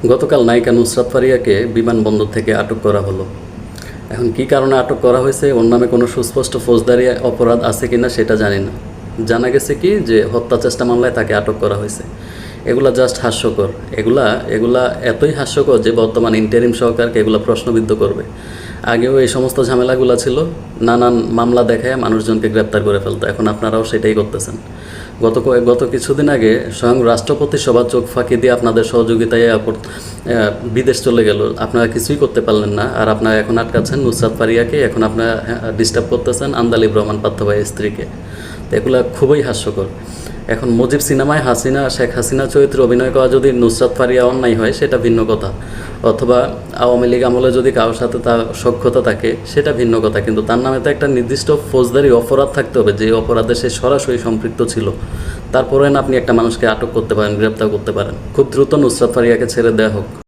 গতকাল নায়িকা নুসরাত ফারিয়াকে বিমানবন্দর থেকে আটক করা হলো। এখন কী কারণে আটক করা হয়েছে, ওর নামে কোনো সুস্পষ্ট ফৌজদারি অপরাধ আছে কিনা সেটা জানি না। জানা গেছে কি যে হত্যা চেষ্টা মামলায় তাকে আটক করা হয়েছে। এগুলা জাস্ট হাস্যকর। এগুলা এতই হাস্যকর যে বর্তমান ইন্টারিম সরকারকে এগুলো প্রশ্নবিদ্ধ করবে। আগেও এই সমস্ত ঝামেলাগুলো ছিল, নানান মামলা দেখায় মানুষজনকে গ্রেপ্তার করে ফেলতো। এখন আপনারাও সেটাই করতেছেন। গত কিছুদিন আগে স্বয়ং রাষ্ট্রপতি সভা চোখ ফাঁকি দিয়ে আপনাদের সহযোগিতায় বিদেশ চলে গেল, আপনারা কিছুই করতে পারলেন না। আর আপনারা এখন আটকাচ্ছেন নুসরাত ফারিয়াকে, এখন আপনারা ডিস্টার্ব করতেছেন আন্দালিব রহমান পার্থ ভাইয়ের স্ত্রীকে। তো এগুলো খুবই হাস্যকর। এখন মুজিব সিনেমায় শেখ হাসিনা চরিত্রে অভিনয় করা যদি নুসরাত ফারিয়া অন্যায় হয় সেটা ভিন্ন কথা, অথবা আওয়ামী লীগ আমলে যদি কারোর সাথে তার সখ্যতা থাকে সেটা ভিন্ন কথা, কিন্তু তার নামে তো একটা নির্দিষ্ট ফৌজদারি অপরাধ থাকতে হবে, যে অপরাধে সে সরাসরি সম্পৃক্ত ছিল। তারপরে না আপনি একটা মানুষকে আটক করতে পারেন, গ্রেপ্তার করতে পারেন। খুব দ্রুত নুসরাত ফারিয়াকে ছেড়ে দেওয়া হোক।